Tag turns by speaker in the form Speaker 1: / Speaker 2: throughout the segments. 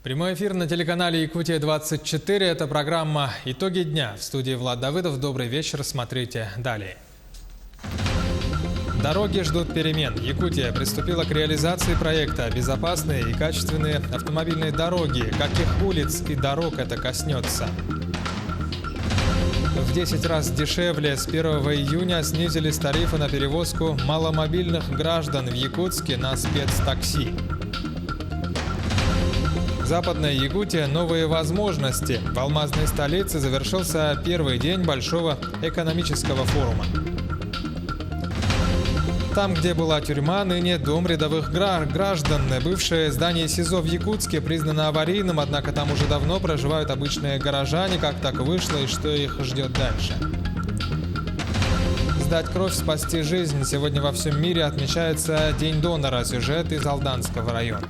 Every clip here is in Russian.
Speaker 1: Прямой эфир на телеканале «Якутия-24». Это программа «Итоги дня». В студии Влад Давыдов. Добрый вечер. Смотрите далее. Дороги ждут перемен. Якутия приступила к реализации проекта «Безопасные и качественные автомобильные дороги». Каких улиц и дорог это коснется? В 10 раз дешевле с 1 июня снизились тарифы на перевозку маломобильных граждан в Якутске на спецтакси. Западная Якутия – новые возможности. В алмазной столице завершился первый день большого экономического форума. Там, где была тюрьма, ныне дом рядовых граждан. Бывшее здание СИЗО в Якутске признано аварийным, однако там уже давно проживают обычные горожане. Как так вышло и что их ждет дальше? Сдать кровь, спасти жизнь. Сегодня во всем мире отмечается День донора. Сюжет из Алданского района.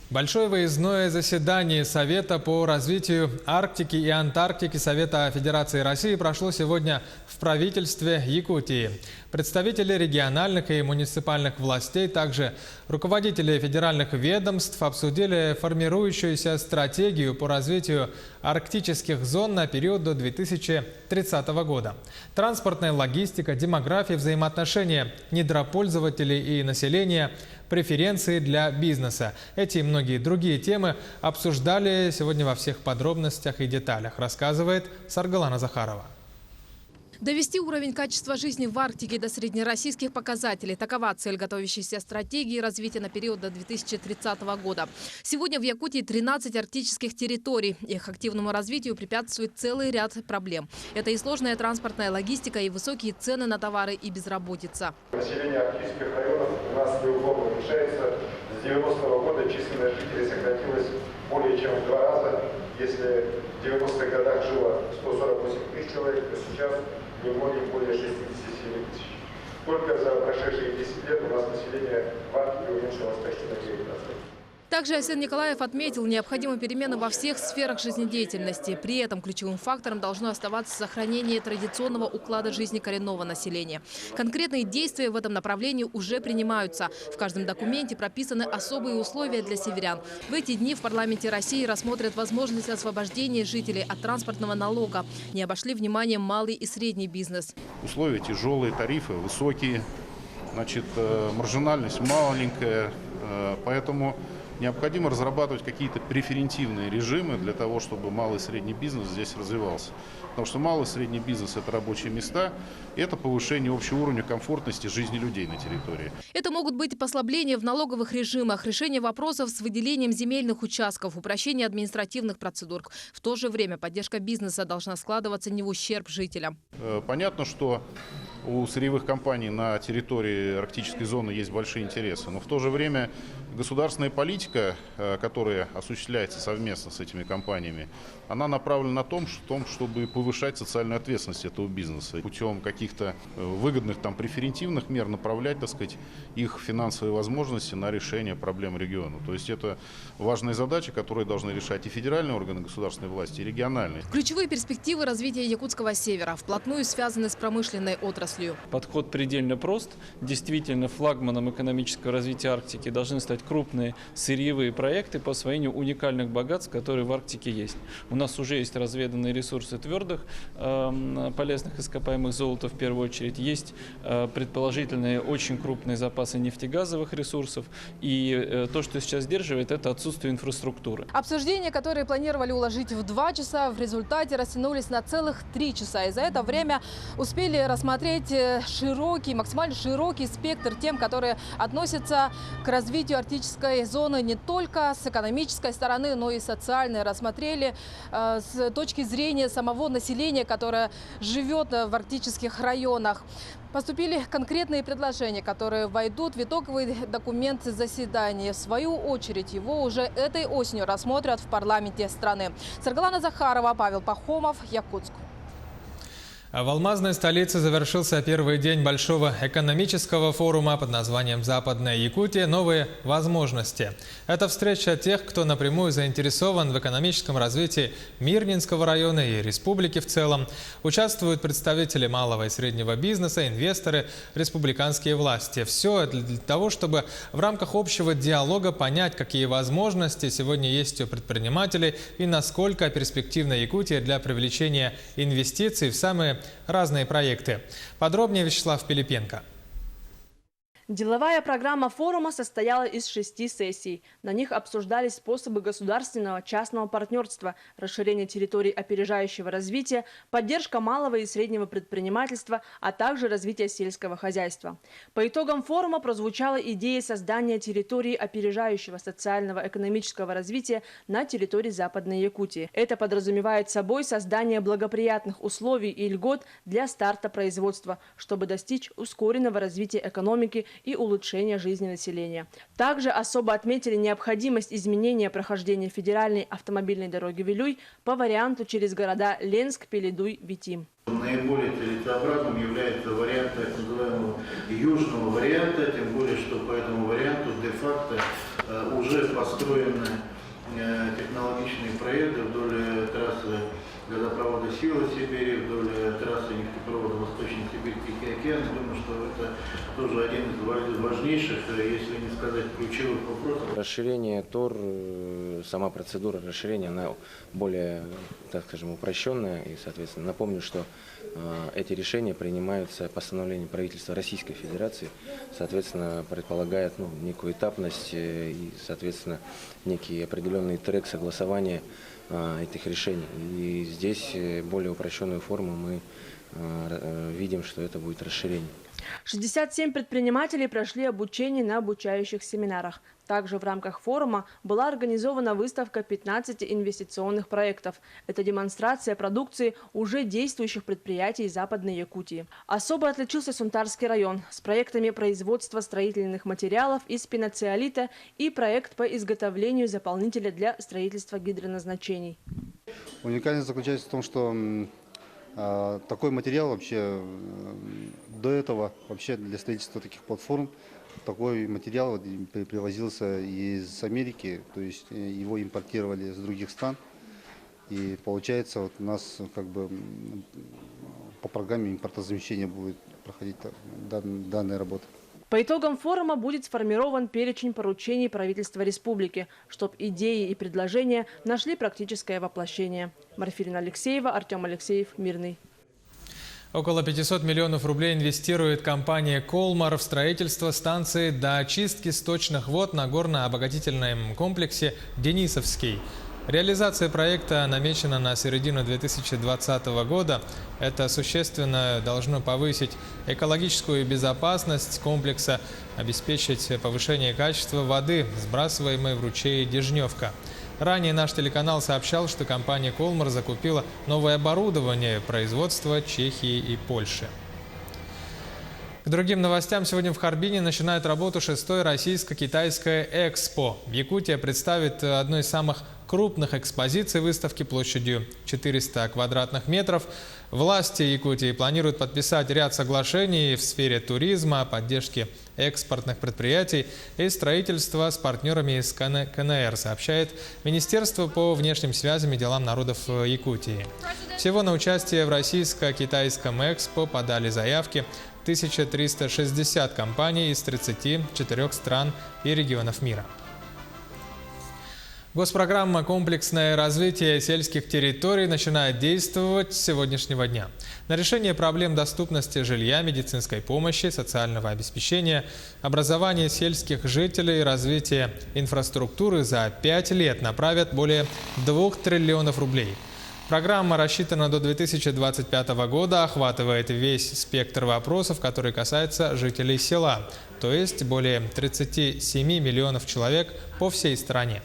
Speaker 1: Большое выездное заседание Совета по развитию Арктики и Антарктики Совета Федерации России прошло сегодня в правительстве Якутии. Представители региональных и муниципальных властей, также руководители федеральных ведомств обсудили формирующуюся стратегию по развитию арктических зон на период до 2030 года. Транспортная логистика, демография, взаимоотношения недропользователей и населения, преференции для бизнеса. Эти и многие другие темы обсуждали сегодня во всех подробностях и деталях, рассказывает Саргалана Захарова.
Speaker 2: Довести уровень качества жизни в Арктике до среднероссийских показателей – такова цель готовящейся стратегии развития на период до 2030 года. Сегодня в Якутии 13 арктических территорий. Их активному развитию препятствует целый ряд проблем. Это и сложная транспортная логистика, и высокие цены на товары, и безработица.
Speaker 3: Население арктических районов у нас неуклонно уменьшается. С 90-го года численность жителей сократилась более чем в 2 раза. Если в 90-х годах жило 148 тысяч человек, то сейчас не более 67 тысяч. Только за прошедшие 10 лет у нас население в Арктике уменьшилось почти на 9%.
Speaker 2: Также Асен Николаев отметил, необходимы перемены во всех сферах жизнедеятельности. При этом ключевым фактором должно оставаться сохранение традиционного уклада жизни коренного населения. Конкретные действия в этом направлении уже принимаются. В каждом документе прописаны особые условия для северян. В эти дни в парламенте России рассмотрят возможность освобождения жителей от транспортного налога. Не обошли вниманием малый и средний бизнес.
Speaker 4: Условия тяжелые, тарифы высокие, маржинальность маленькая, поэтому необходимо разрабатывать какие-то преферентивные режимы для того, чтобы малый и средний бизнес здесь развивался. Потому что малый и средний бизнес – это рабочие места, и это повышение общего уровня комфортности жизни людей на территории.
Speaker 2: Это могут быть послабления в налоговых режимах, решение вопросов с выделением земельных участков, упрощение административных процедур. В то же время поддержка бизнеса должна складываться не в ущерб жителям.
Speaker 4: Понятно, что у сырьевых компаний на территории арктической зоны есть большие интересы, но в то же время государственная политика, которая осуществляется совместно с этими компаниями, она направлена на том, чтобы повышать социальную ответственность этого бизнеса. Путем каких-то выгодных преферентивных мер направлять, их финансовые возможности на решение проблем региона. То есть это важная задача, которую должны решать и федеральные органы государственной власти, и региональные.
Speaker 2: Ключевые перспективы развития якутского севера вплотную связаны с промышленной отраслью.
Speaker 5: Подход предельно прост. Действительно, флагманом экономического развития Арктики должны стать крупные сырьевые проекты по освоению уникальных богатств, которые в Арктике есть. У нас уже есть разведанные ресурсы твердых полезных ископаемых золота в первую очередь. Есть предположительные очень крупные запасы нефтегазовых ресурсов. И то, что сейчас сдерживает, это отсутствие инфраструктуры.
Speaker 2: Обсуждения, которые планировали уложить в 2 часа, в результате растянулись на целых 3 часа. И за это время успели рассмотреть максимально широкий спектр тем, которые относятся к развитию арктической зоны не только с экономической стороны, но и социальной. Рассмотрели с точки зрения самого населения, которое живет в арктических районах. Поступили конкретные предложения, которые войдут в итоговый документ заседания. В свою очередь его уже этой осенью рассмотрят в парламенте страны. Саргалана Захарова, Павел Пахомов, Якутск.
Speaker 1: В алмазной столице завершился первый день большого экономического форума под названием «Западная Якутия. Новые возможности». Это встреча тех, кто напрямую заинтересован в экономическом развитии Мирнинского района и республики в целом. Участвуют представители малого и среднего бизнеса, инвесторы, республиканские власти. Все это для того, чтобы в рамках общего диалога понять, какие возможности сегодня есть у предпринимателей и насколько перспективна Якутия для привлечения инвестиций в самые разные проекты. Подробнее Вячеслав Пилипенко.
Speaker 6: Деловая программа форума состояла из 6 сессий. На них обсуждались способы государственного частного партнерства, расширение территорий опережающего развития, поддержка малого и среднего предпринимательства, а также развитие сельского хозяйства. По итогам форума прозвучала идея создания территории опережающего социального экономического развития на территории Западной Якутии. Это подразумевает собой создание благоприятных условий и льгот для старта производства, чтобы достичь ускоренного развития экономики и улучшения жизни населения. Также особо отметили необходимость изменения прохождения федеральной автомобильной дороги Вилюй по варианту через города Ленск, Пеледуй, Витим.
Speaker 7: Наиболее целесообразным является вариант так называемого южного варианта, тем более, что по этому варианту де-факто уже построены технологичные проекты вдоль трассы газопровода «Сила Сибири», вдоль трассы нефтепровода «Восточный Сибирский океан». Думаю, что это тоже один из важнейших, если не сказать ключевых вопросов.
Speaker 8: Расширение ТОР, сама процедура расширения, она более, так скажем, упрощенная. И, соответственно, напомню, что эти решения принимаются постановлением правительства Российской Федерации. Соответственно, предполагает некую этапность и, соответственно, некий определенный трек согласования этих решений. И здесь более упрощенную форму мы видим, что это будет расширение.
Speaker 6: 67 предпринимателей прошли обучение на обучающих семинарах. Также в рамках форума была организована выставка 15 инвестиционных проектов. Это демонстрация продукции уже действующих предприятий Западной Якутии. Особо отличился Сунтарский район с проектами производства строительных материалов из пеноциолита и проект по изготовлению заполнителя для строительства гидроназначений.
Speaker 9: Уникальность заключается в том, что такой материал вообще до этого вообще для строительства таких платформ такой материал привозился из Америки, то есть его импортировали с других стран, и получается вот у нас как бы по программе импортозамещения будет проходить данная работа.
Speaker 6: По итогам форума будет сформирован перечень поручений правительства республики, чтобы идеи и предложения нашли практическое воплощение. Марфирина Алексеева, Артем Алексеев, Мирный.
Speaker 1: Около 500 миллионов рублей инвестирует компания «Колмар» в строительство станции до очистки сточных вод на горно-обогатительном комплексе «Денисовский». Реализация проекта намечена на середину 2020 года. Это существенно должно повысить экологическую безопасность комплекса, обеспечить повышение качества воды, сбрасываемой в ручей Дежневка. Ранее наш телеканал сообщал, что компания «Колмар» закупила новое оборудование производства Чехии и Польши. К другим новостям. Сегодня в Харбине начинает работу 6-й российско-китайское экспо. Якутия представит одну из самых крупных экспозиций выставки площадью 400 квадратных метров. Власти Якутии планируют подписать ряд соглашений в сфере туризма, поддержки экспортных предприятий и строительства с партнерами из КНР, сообщает Министерство по внешним связям и делам народов Якутии. Всего на участие в российско-китайском экспо подали заявки 1360 компаний из 34 стран и регионов мира. Госпрограмма «Комплексное развитие сельских территорий» начинает действовать с сегодняшнего дня. На решение проблем доступности жилья, медицинской помощи, социального обеспечения, образования сельских жителей и развития инфраструктуры за 5 лет направят более 2 триллионов рублей. Программа рассчитана до 2025 года, охватывает весь спектр вопросов, которые касаются жителей села, то есть более 37 миллионов человек по всей стране.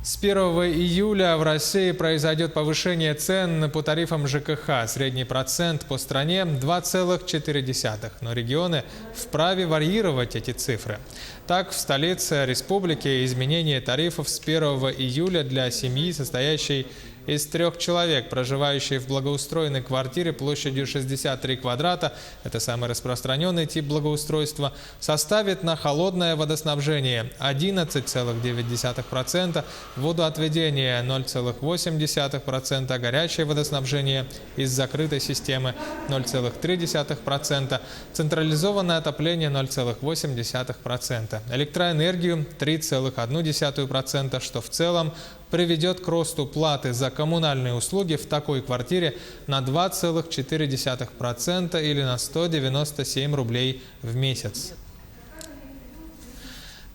Speaker 1: С 1 июля в России произойдет повышение цен по тарифам ЖКХ. Средний процент по стране 2,4, но регионы вправе варьировать эти цифры. Так, в столице республики изменение тарифов с 1 июля для семьи, состоящей из 3 человек, проживающих в благоустроенной квартире площадью 63 квадрата, это самый распространенный тип благоустройства, составит на холодное водоснабжение 11,9%, водоотведение 0,8%, горячее водоснабжение из закрытой системы 0,3%, централизованное отопление 0,8%, электроэнергию 3,1%, что в целом приведет к росту платы за коммунальные услуги в такой квартире на 2,4% или на 197 рублей в месяц.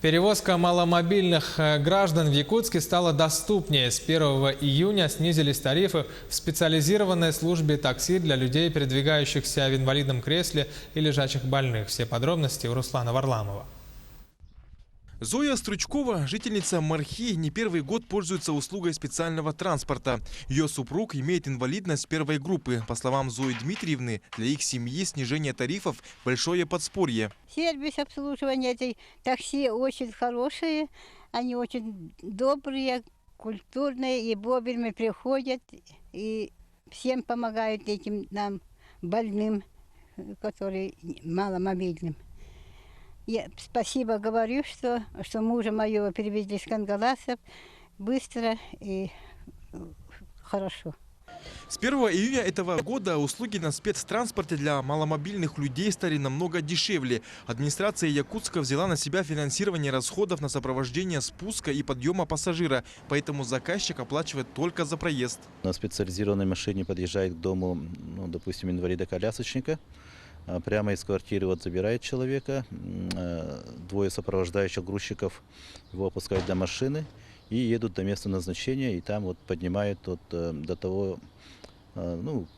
Speaker 1: Перевозка маломобильных граждан в Якутске стала доступнее. С 1 июня снизились тарифы в специализированной службе такси для людей, передвигающихся в инвалидном кресле и лежачих больных. Все подробности у Руслана Варламова.
Speaker 10: Зоя Стручкова, жительница Мархи, не первый год пользуется услугой специального транспорта. Ее супруг имеет инвалидность первой группы. По словам Зои Дмитриевны, для их семьи снижение тарифов – большое подспорье.
Speaker 11: Сервис обслуживания этой такси очень хорошие. Они очень добрые, культурные и вовремя приходят. И всем помогают этим нам больным, которые маломобильным. Я спасибо говорю, что мужа моего перевезли с Кангаласов быстро и хорошо.
Speaker 10: С 1 июня этого года услуги на спецтранспорте для маломобильных людей стали намного дешевле. Администрация Якутска взяла на себя финансирование расходов на сопровождение спуска и подъема пассажира, поэтому заказчик оплачивает только за проезд.
Speaker 12: На специализированной машине подъезжает к дому, допустим, инвалида-колясочника. Прямо из квартиры забирает человека, 2 сопровождающих грузчиков его опускают до машины и едут до места назначения, и там поднимают до того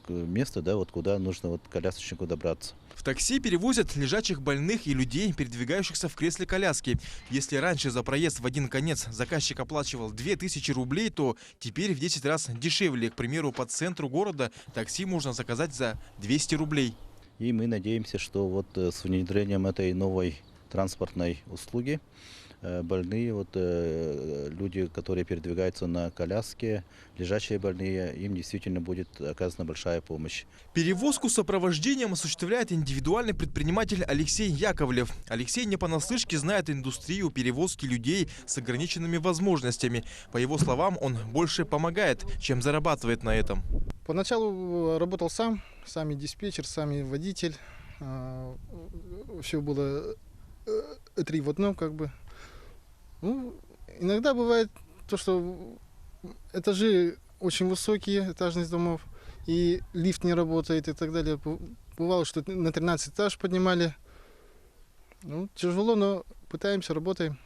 Speaker 12: места, куда нужно колясочнику добраться.
Speaker 10: В такси перевозят лежачих больных и людей, передвигающихся в кресле коляски. Если раньше за проезд в один конец заказчик оплачивал 2000 рублей, то теперь в 10 раз дешевле. К примеру, по центру города такси можно заказать за 200 рублей.
Speaker 12: И мы надеемся, что с внедрением этой новой транспортной услуги больные, люди, которые передвигаются на коляске, лежачие больные, им действительно будет оказана большая помощь.
Speaker 10: Перевозку с сопровождением осуществляет индивидуальный предприниматель Алексей Яковлев. Алексей не понаслышке знает индустрию перевозки людей с ограниченными возможностями. По его словам, он больше помогает, чем зарабатывает на этом.
Speaker 13: Поначалу работал сам и диспетчер, сам и водитель. Все было 3 в 1 . Иногда бывает то, что этажи очень высокие, этажность домов, и лифт не работает и так далее. Бывало, что на 13 этаж поднимали. Тяжело, но пытаемся, работаем.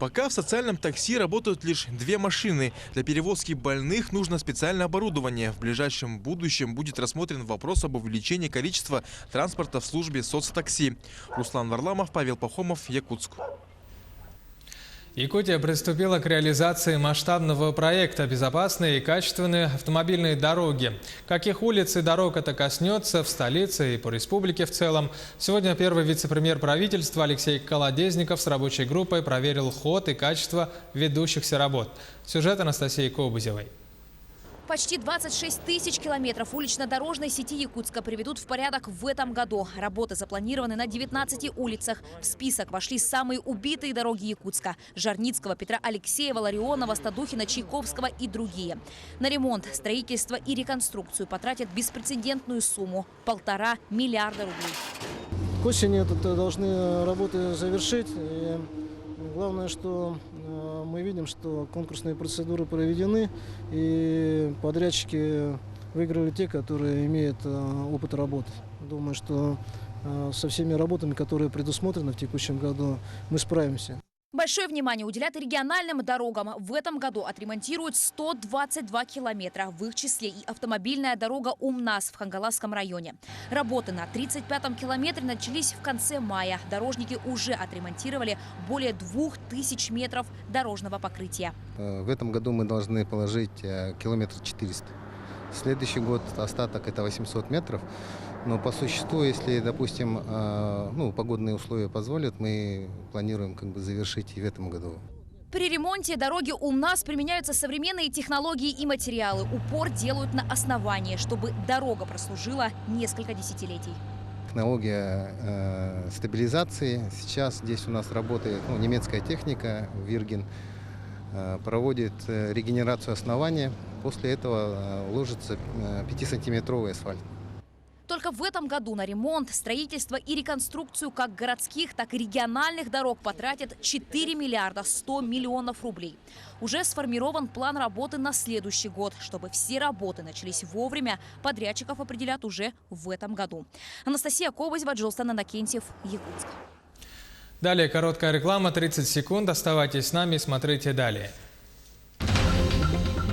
Speaker 10: Пока в социальном такси работают лишь 2 машины. Для перевозки больных нужно специальное оборудование. В ближайшем будущем будет рассмотрен вопрос об увеличении количества транспорта в службе соцтакси. Руслан Варламов, Павел Пахомов, Якутск.
Speaker 1: Якутия приступила к реализации масштабного проекта «Безопасные и качественные автомобильные дороги». Каких улиц и дорог это коснется в столице и по республике в целом? Сегодня первый вице-премьер правительства Алексей Колодезников с рабочей группой проверил ход и качество ведущихся работ. Сюжет Анастасии Кобузевой.
Speaker 14: Почти 26 тысяч километров улично-дорожной сети Якутска приведут в порядок в этом году. Работы запланированы на 19 улицах. В список вошли самые убитые дороги Якутска – Жарницкого, Петра Алексеева, Ларионова, Стадухина, Чайковского и другие. На ремонт, строительство и реконструкцию потратят беспрецедентную сумму – 1,5 миллиарда рублей.
Speaker 15: К осени должны работы завершить. И главное, что мы видим, что конкурсные процедуры проведены, и подрядчики выиграли те, которые имеют опыт работы. Думаю, что со всеми работами, которые предусмотрены в текущем году, мы справимся.
Speaker 14: Большое внимание уделят и региональным дорогам. В этом году отремонтируют 122 километра. В их числе и автомобильная дорога Умнас в Хангаласском районе. Работы на 35-м километре начались в конце мая. Дорожники уже отремонтировали более 2000 метров дорожного покрытия.
Speaker 16: В этом году мы должны положить километр 400. Следующий год остаток это 800 метров. Но по существу, если, допустим, погодные условия позволят, мы планируем завершить и в этом году.
Speaker 14: При ремонте дороги у нас применяются современные технологии и материалы. Упор делают на основании, чтобы дорога прослужила несколько десятилетий.
Speaker 16: Технология стабилизации. Сейчас здесь у нас работает немецкая техника, Вирген, проводит регенерацию основания. После этого ложится 5-сантиметровый асфальт.
Speaker 14: Только в этом году на ремонт, строительство и реконструкцию как городских, так и региональных дорог потратят 4 миллиарда 100 миллионов рублей. Уже сформирован план работы на следующий год. Чтобы все работы начались вовремя, подрядчиков определят уже в этом году. Анастасия Кобызева, Джилстан Иннокентьев, Якутск.
Speaker 1: Далее короткая реклама, 30 секунд. Оставайтесь с нами и смотрите далее.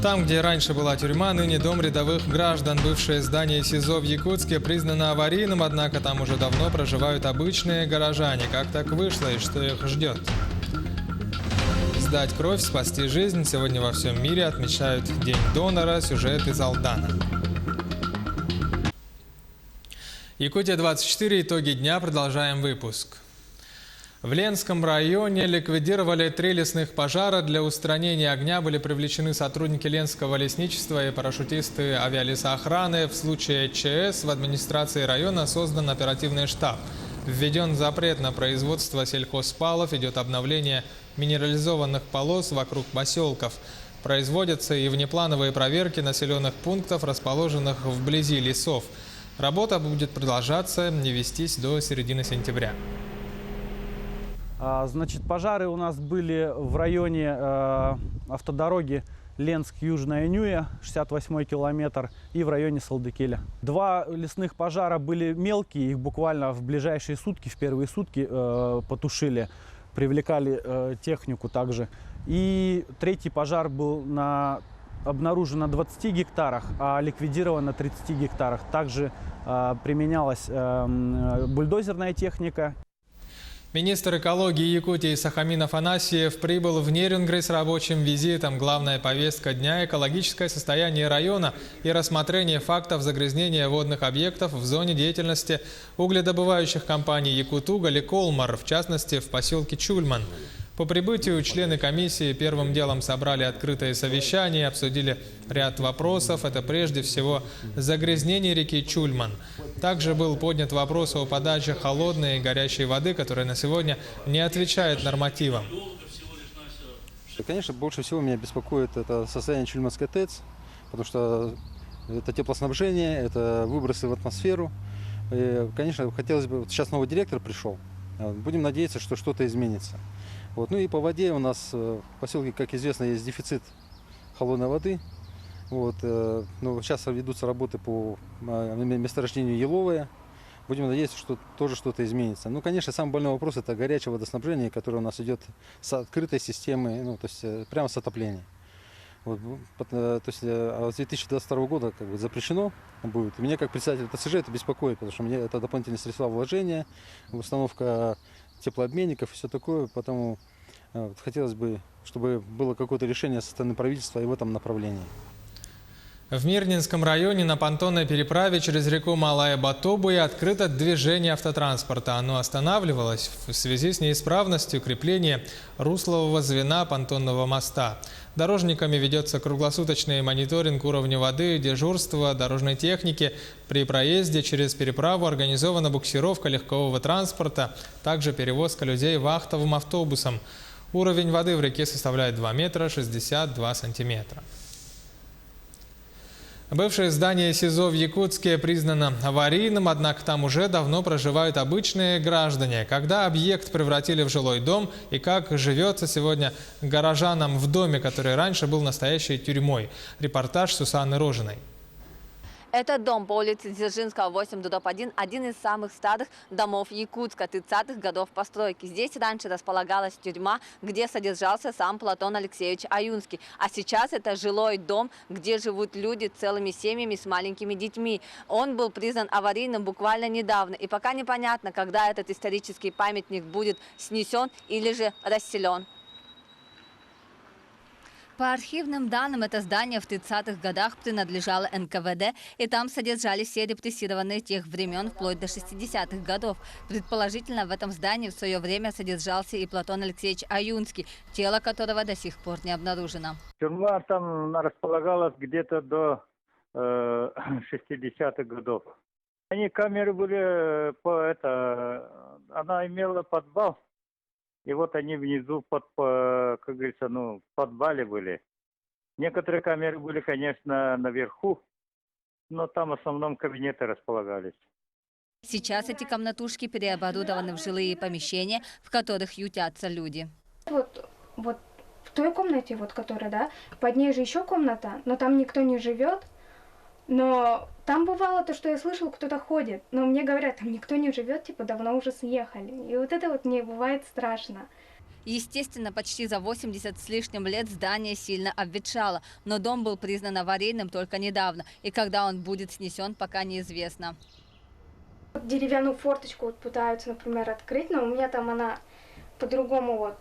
Speaker 1: Там, где раньше была тюрьма, ныне дом рядовых граждан. Бывшее здание СИЗО в Якутске признано аварийным, однако там уже давно проживают обычные горожане. Как так вышло и что их ждет? Сдать кровь, спасти жизнь. Сегодня во всем мире отмечают День донора. Сюжет из Алдана. Якутия-24. Итоги дня. Продолжаем выпуск. В Ленском районе ликвидировали 3 лесных пожара. Для устранения огня были привлечены сотрудники Ленского лесничества и парашютисты авиалесоохраны. В случае ЧС в администрации района создан оперативный штаб. Введен запрет на производство сельхозпалов, идет обновление минерализованных полос вокруг поселков. Производятся и внеплановые проверки населенных пунктов, расположенных вблизи лесов. Работа будет продолжаться и вестись до середины сентября.
Speaker 17: Значит, пожары у нас были в районе автодороги Ленск-Южная Нюя, 68-й километр, и в районе Салдыкеля. 2 лесных пожара были мелкие, их буквально в ближайшие сутки, в первые сутки потушили, привлекали технику также. И 3-й пожар был обнаружен на 20 гектарах, а ликвидирован на 30 гектарах. Также применялась бульдозерная техника.
Speaker 1: Министр экологии Якутии Сахамин Афанасьев прибыл в Нерюнгри с рабочим визитом. Главная повестка дня – экологическое состояние района и рассмотрение фактов загрязнения водных объектов в зоне деятельности угледобывающих компаний «Якутуголь» и «Колмар», в частности, в поселке Чульман. По прибытию члены комиссии первым делом собрали открытое совещание, обсудили ряд вопросов. Это прежде всего загрязнение реки Чульман. Также был поднят вопрос о подаче холодной и горячей воды, которая на сегодня не отвечает нормативам.
Speaker 18: Конечно, больше всего меня беспокоит это состояние Чульманской ТЭЦ, потому что это теплоснабжение, это выбросы в атмосферу. И, конечно, хотелось бы, сейчас новый директор пришел, будем надеяться, что что-то изменится. Ну и по воде у нас в поселке, как известно, есть дефицит холодной воды. Но сейчас ведутся работы по месторождению Еловое. Будем надеяться, что тоже что-то изменится. Конечно, самый больной вопрос – это горячее водоснабжение, которое у нас идет с открытой системы, то есть прямо с отопления. То есть с 2022 года запрещено будет. Меня как председатель ТСЖ это беспокоит, потому что мне это дополнительные средства вложения, установка теплообменников и все такое. Потому хотелось бы, чтобы было какое-то решение со стороны правительства и в этом направлении.
Speaker 1: В Мирнинском районе на понтонной переправе через реку Малая Батобуи открыто движение автотранспорта. Оно останавливалось в связи с неисправностью крепления руслового звена понтонного моста. Дорожниками ведется круглосуточный мониторинг уровня воды, дежурство дорожной техники. При проезде через переправу организована буксировка легкового транспорта, также перевозка людей вахтовым автобусом. Уровень воды в реке составляет 2 метра 62 сантиметра. Бывшее здание СИЗО в Якутске признано аварийным, однако там уже давно проживают обычные граждане. Когда объект превратили в жилой дом и как живется сегодня горожанам в доме, который раньше был настоящей тюрьмой. Репортаж Сусанны Рожиной.
Speaker 19: Этот дом по улице Дзержинского, 8, доп. 1, один из самых старых домов Якутска, 30-х годов постройки. Здесь раньше располагалась тюрьма, где содержался сам Платон Алексеевич Аюнский. А сейчас это жилой дом, где живут люди целыми семьями с маленькими детьми. Он был признан аварийным буквально недавно. И пока непонятно, когда этот исторический памятник будет снесен или же расселен. По архивным данным, это здание в 30-х годах принадлежало НКВД, и там содержались все репрессированные тех времен вплоть до 60-х годов. Предположительно, в этом здании в свое время содержался и Платон Алексеевич Аюнский, тело которого до сих пор не обнаружено.
Speaker 20: Тюрьма там располагалась где-то до 60-х годов. Камеры были, она имела подвал. И вот они внизу, как говорится, в подвале были. Некоторые камеры были, конечно, наверху, но там в основном кабинеты располагались.
Speaker 19: Сейчас эти комнатушки переоборудованы в жилые помещения, в которых ютятся люди.
Speaker 21: Вот в той комнате, которая, да, под ней же еще комната, но там никто не живет. Но там бывало то, что я слышал, кто-то ходит. Но мне говорят, там никто не живет, давно уже съехали. И вот это мне бывает страшно.
Speaker 19: Естественно, почти за 80 с лишним лет здание сильно обветшало. Но дом был признан аварийным только недавно. И когда он будет снесен, пока неизвестно.
Speaker 21: Деревянную форточку пытаются, например, открыть, но у меня там она по-другому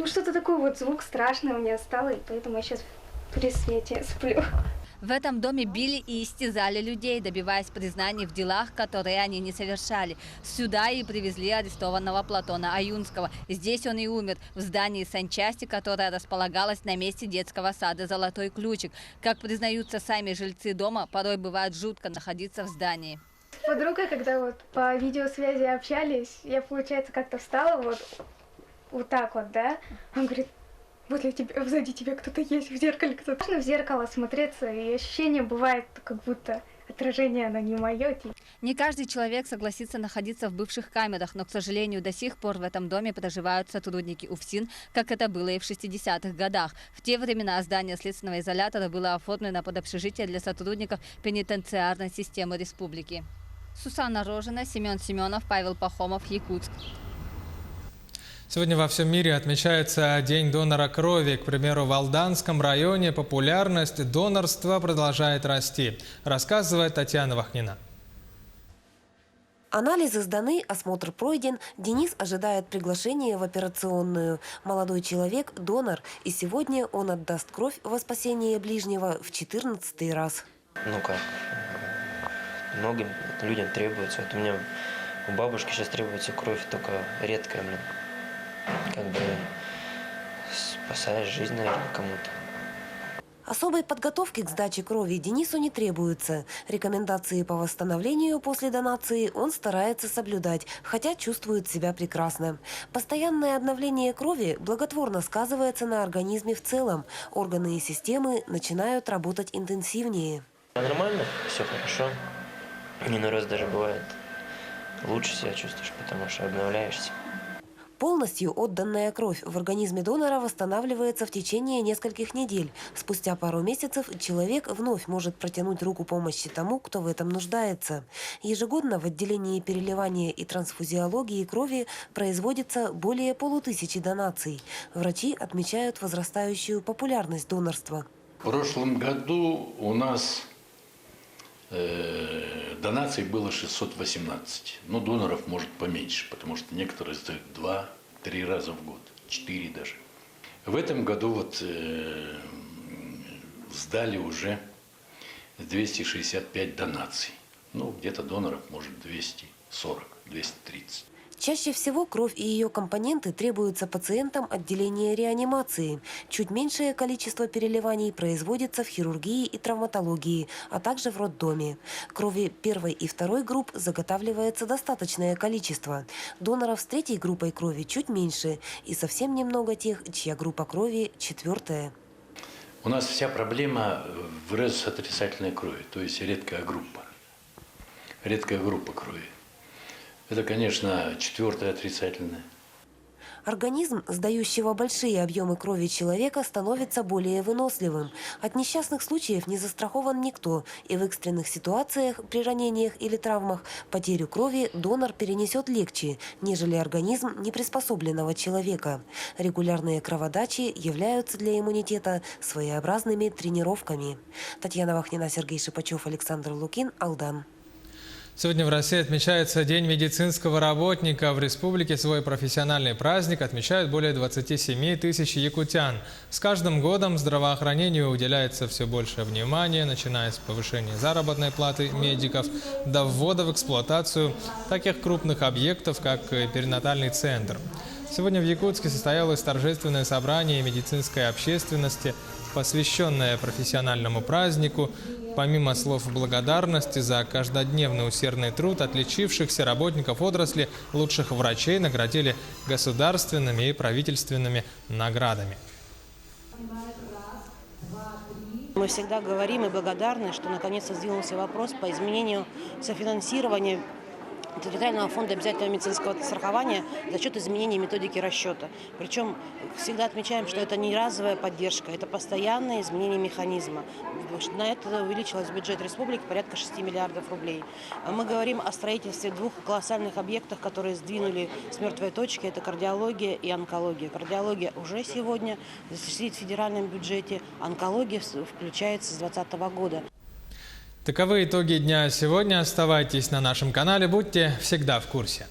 Speaker 21: что-то такое звук страшный у меня стало, и поэтому я сейчас при свете сплю.
Speaker 19: В этом доме били и истязали людей, добиваясь признаний в делах, которые они не совершали. Сюда и привезли арестованного Платона Аюнского. Здесь он и умер, в здании санчасти, которое располагалось на месте детского сада «Золотой ключик». Как признаются сами жильцы дома, порой бывает жутко находиться в здании.
Speaker 21: С подругой, когда по видеосвязи общались, я, получается, как-то встала вот так, да? Он говорит: возле тебя, сзади тебя кто-то есть, в зеркале кто-то. Можно в зеркало смотреться, и ощущение бывает, как будто отражение, оно не мое.
Speaker 19: Не каждый человек согласится находиться в бывших камерах, но, к сожалению, до сих пор в этом доме проживают сотрудники УФСИН, как это было и в 60-х годах. В те времена здание следственного изолятора было оформлено под общежитие для сотрудников пенитенциарной системы республики. Сусанна Рожина, Семен Семенов, Павел Пахомов, Якутск.
Speaker 1: Сегодня во всем мире отмечается День донора крови. К примеру, в Алданском районе популярность донорства продолжает расти, рассказывает Татьяна Вахнина.
Speaker 22: Анализы сданы, осмотр пройден. Денис ожидает приглашения в операционную. Молодой человек – донор, и сегодня он отдаст кровь во спасение ближнего в 14-й раз.
Speaker 23: Многим людям требуется. У меня у бабушки сейчас требуется кровь, только редкая, спасаешь жизнь, наверное, кому-то.
Speaker 22: Особой подготовки к сдаче крови Денису не требуется. Рекомендации по восстановлению после донации он старается соблюдать, хотя чувствует себя прекрасно. Постоянное обновление крови благотворно сказывается на организме в целом. Органы и системы начинают работать интенсивнее.
Speaker 23: Нормально, все хорошо. Иной раз даже бывает лучше себя чувствуешь, потому что обновляешься.
Speaker 22: Полностью отданная кровь в организме донора восстанавливается в течение нескольких недель. Спустя пару месяцев человек вновь может протянуть руку помощи тому, кто в этом нуждается. Ежегодно в отделении переливания и трансфузиологии крови производится более 500 донаций. Врачи отмечают возрастающую популярность донорства.
Speaker 24: В прошлом году у нас донаций было 618, но доноров может поменьше, потому что некоторые сдают 2-3 раза в год, 4 даже. В этом году сдали уже 265 донаций. Где-то доноров может 240-230.
Speaker 22: Чаще всего кровь и ее компоненты требуются пациентам отделения реанимации. Чуть меньшее количество переливаний производится в хирургии и травматологии, а также в роддоме. Крови первой и второй групп заготавливается достаточное количество. Доноров с третьей группой крови чуть меньше и совсем немного тех, чья группа крови 4-я.
Speaker 24: У нас вся проблема в резус-отрицательной крови, то есть редкая группа крови. Это, конечно, 4-я отрицательная.
Speaker 22: Организм, сдающего большие объемы крови человека, становится более выносливым. От несчастных случаев не застрахован никто, и в экстренных ситуациях, при ранениях или травмах, потерю крови донор перенесет легче, нежели организм неприспособленного человека. Регулярные кроводачи являются для иммунитета своеобразными тренировками. Татьяна Вахнина, Сергей Шипачев, Александр Лукин, Алдан.
Speaker 1: Сегодня в России отмечается День медицинского работника. В республике свой профессиональный праздник отмечают более 27 тысяч якутян. С каждым годом здравоохранению уделяется все больше внимания, начиная с повышения заработной платы медиков до ввода в эксплуатацию таких крупных объектов, как перинатальный центр. Сегодня в Якутске состоялось торжественное собрание медицинской общественности, посвященное профессиональному празднику. Помимо слов благодарности за каждодневный усердный труд, отличившихся работников отрасли, лучших врачей наградили государственными и правительственными наградами.
Speaker 2: Мы всегда говорим и благодарны, что наконец-то сдвинулся вопрос по изменению софинансирования территориального фонда обязательного медицинского страхования за счет изменения методики расчета. Причем всегда отмечаем, что это не разовая поддержка, это постоянное изменение механизма. На это увеличилось бюджет республики порядка 6 миллиардов рублей. Мы говорим о строительстве двух колоссальных объектов, которые сдвинули с мертвой точки. Это кардиология и онкология. Кардиология уже сегодня сидит в федеральном бюджете, онкология включается с 2020 года.
Speaker 1: Таковы итоги дня сегодня. Оставайтесь на нашем канале, будьте всегда в курсе.